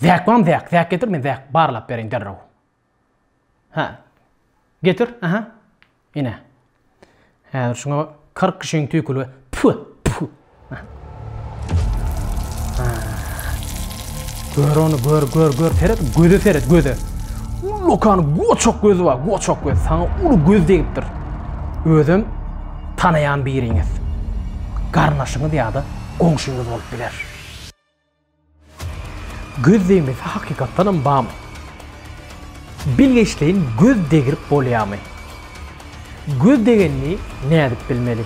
Zäk bam zäk getir men zäk barlap berin derraw. Ha. Getir, aha. Ine. Häzir şuna 40 kişiň tükülü. Puh. Gör onu, gör. Teret, göze. Lokan goçok gözü var, goçok göz. Sana ulu göz deyipdir. Özüm tanayan biriňiz. Garnaşyňyz ýa-da goňşuňyz bolup biler. Göz deýmesi hakykatdan bam. Bilgeçleyin göz degirip bolýarmy? Göz degenni nädip bilmeli?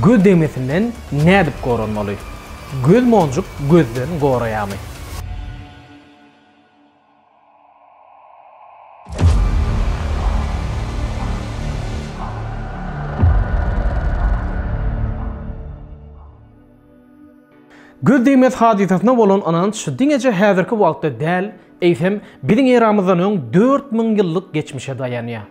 Göz demesinden nädip goranmaly? Göz monjuk gözden goraýarmy? Göz deýmez hadisasyna bolan ananç diňeje häzirki wagtda däl, eýsem biziň eramyzdan öň 4000 ýyllyk geçmişe dayanýar.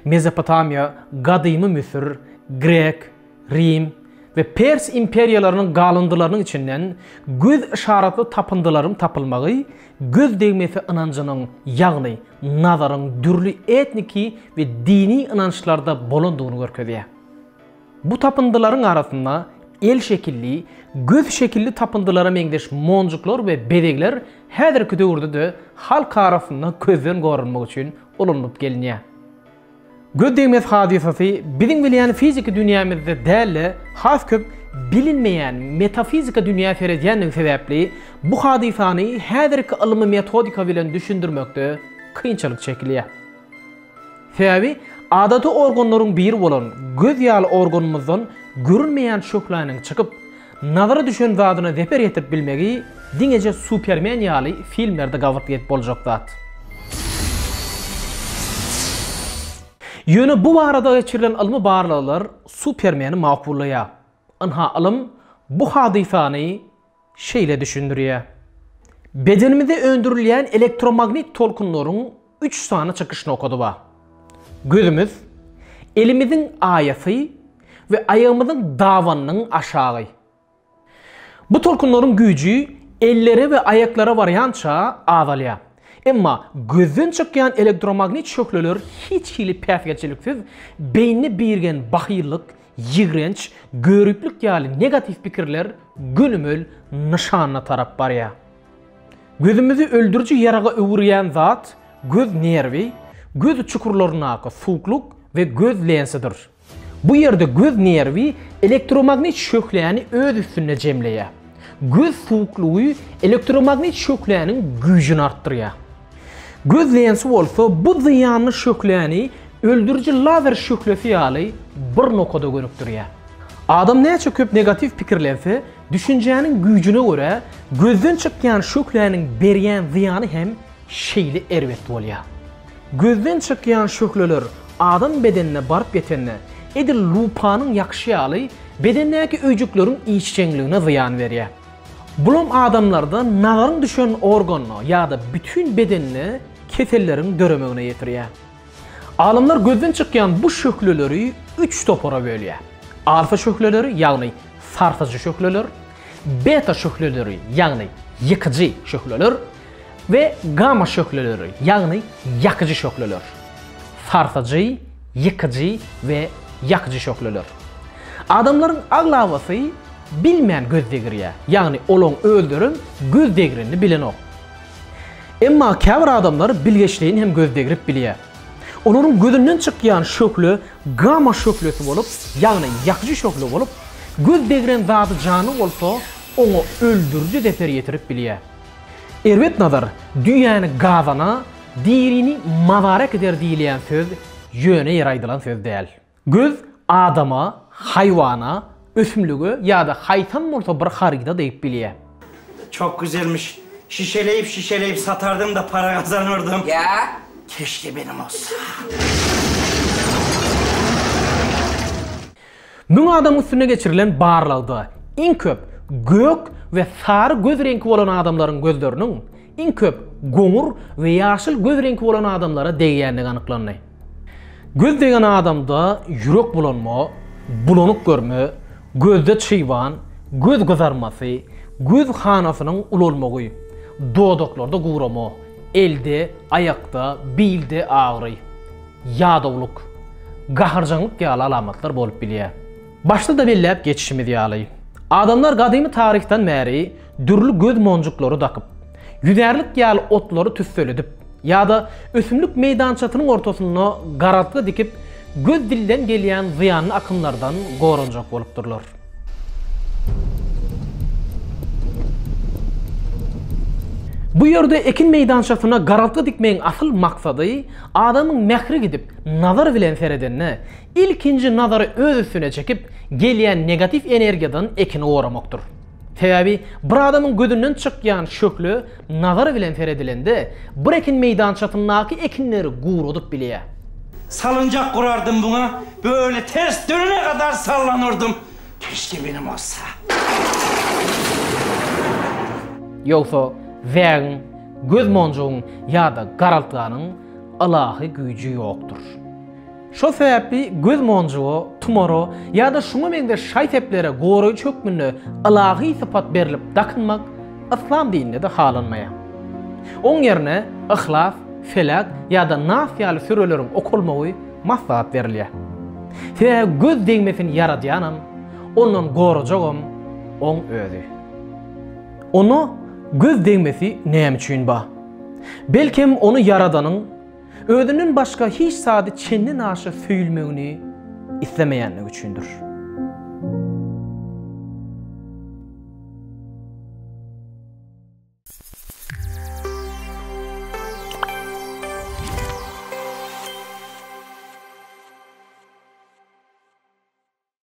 Mezopotamiya, gadymy Misir, Grek, Rim ve Pers imperiýalarynyň galyndylarynyň içinden göz işaratly tapyndylarym tapylmagy, göz deýmesi anancanyň, ýagny nazaryň dürli etniki we dini inançlarda bolandygyny görkezýär. Bu tapyndylaryň arasynda el şekilli, göz şekilli tapındılara meňdeş monjuklar we bedegler häzirki döwürde de halk arasynda gözden görünmek üçin ulanyp gelinýär. Göz deýmez hadisasy biziň bilýän fiziki dünýämizde däl, has köp bilinmeýän metafizika dünýä feredýäniň sebäpli bu hadisany häzirki ylmy metodika bilen düşündirmekde kynçylyk çekilýär. Sebäbi adaty organlaryň biri bolan göz ýaly organymyzdan görünmeýän şöklanyň çykyp nazara düşen zadyna zeper ýetirip bilmegi diňeje Superman ýaly filmlerde gawat get boljak zat. Ýöne bu barada geçirilen ylmy barlalar Supermany makbullaýar. Anha ilm bu hadisany şeýle düşündirýär. Bedenimizde öndürilýän elektromagnet tolkunlaryň 3 sany çykyşyny okadyba. Gözümüz, elimizin ayasy ve ayağımızın davanının aşağı. Bu tolkunların gücü ellere ve ayaklara varyança azalýar. Emma gözden çykýan elektromagnet şökleler hiç hili päsgetçiliksiz beýni birgen bahýyrlyk, ýigrenç, görüplük ýaly negatif pikirler gönümül nişanına tarap barýar. Gözümüzü öldürücü yaraga öwürýän zat göz nervi, göz çukurlaryna suwukluk ve göz lensidir. Bu yerde göz nervi elektromagnet şöklerini öz üstüne jemleýär. Göz suwuklugy elektromagnet şökleriniň güýjüni artdyrýar. Göz lensi bolsa bu ziyanly şöklerini öldürücü lazer şöklesi ýaly bir nokada görükdirýär. Adam näçe köp negatif pikirlense, düşünjäniň güýjüne görä gözden çykýan şökleriniň berýän ziyany hem şeýle erbet bolýar. Gözden çykýan şökleler adam bedenine barıp ýetende edil lupanyň ýakşy ýaly bedendäki öýjükleriň iççeňligine ziyan berýär. Bulam adamlarda nazaryň düşen organyny ýa-da bütün bedenini keselleriň döremegine ýetirýär. Alimler gözden çykýan bu şökleleri 3 topara bölýär. Alfa şökleleri ýagny sarsaçy şökleler, beta şökleleri ýagny ýykyjy şökleler ve gamma şökleleri ýagny ýakyjy şökleler. Sarsaçy, ýykyjy ve ýakyjy şökleler. Adamlaryň aglawasy bilmeýän göz degirýär. Ýagny olaň öldürüm göz degirini bilen ok. Emma käbir adamlar bilgeçliğini hem göz degirip bilýär. Olaryň gözünden çykýan şökle gamma şöklesi bolup, ýagny ýakyjy şökle bolup, göz degiren zaty jany bolsa, onu öldürücü defer ýetirip bilýär. Erbet nazar, dünýäni gazana, dirini mazarak eder diýilýän söz ýöne ýaraýdylan söz däl. Göz adama, hayvana, ösümlüge ýa-da haytan bolsa bir harygda diýip bilýär. Çok güzelmiş. Şişeleyip satardım da para kazanırdım. Ya? Keşke benim olsa. Müň adam üstüne geçirilen barlagda iň köp gök ve sarı göz rengi bolan adamlaryň gözleriniň iň köp goňur ve ýaşyl göz rengi bolan adamlara degýänligi anyklandy. Göz degen adamda ýürek bulanma, bulanyk görme, gözde çyýban, göz gözarmasy, göz hanasynyň ululmagy, dodoklarda guvrama, elde, ayakta, bilde ağrı, yadovluk, gaharcanlık ýaly alamatlar bolup bilýär. Başda da belläp geçişimi diýaly. Adamlar gadymy tarihten bäri dürlü göz monjuklary takyp, ýüzärlik ýaly otlary tüsseledip, ýa-da ösümlük meýdançatynyň ortasyna garatly dikip, göz dilden gelýän ziýanly akymlardan goranjak bolupdurlar. Bu ýerde ekin meýdançasyna garatly dikmeň asyl maksady adamyň mehri gidip nazar bilen seredenne ilkinji nazary öz üstüne çekip gelýän negatif energiýadan ekini goramakdyr. Sebäbi bir adamyň gözünden çykýan şöklü nazar bilen seredilende bir ekin meýdançatyndaky ekinleri guradyp bilýär. Salıncak kurardım buna. Böyle ters dönene kadar sallanırdım. Keşke benim olsa. Yoksa vägin, göz monjugyň ýa-da garaltganyň ilahy güýji ýokdur. Şo sebäpli göz monjugy, tumary ýa-da şuňa meňde şaýteplere goraý çökmünde ilahy sypat berilip dakynmak İslam dininde de halanmaýar. Oň ýerine ihlas, felak ýa-da nas ýaly süreleriň okulmagy maslahat berilýär. Sebäbi göz degmesini yaradýanam, ondan gorajagam oň özü. Onu göz degmesi näme üçin ba? Belkim onu yaradanyň özünden başga hiç sady çenli naşy süýülmegini islemeýänligi üçindir.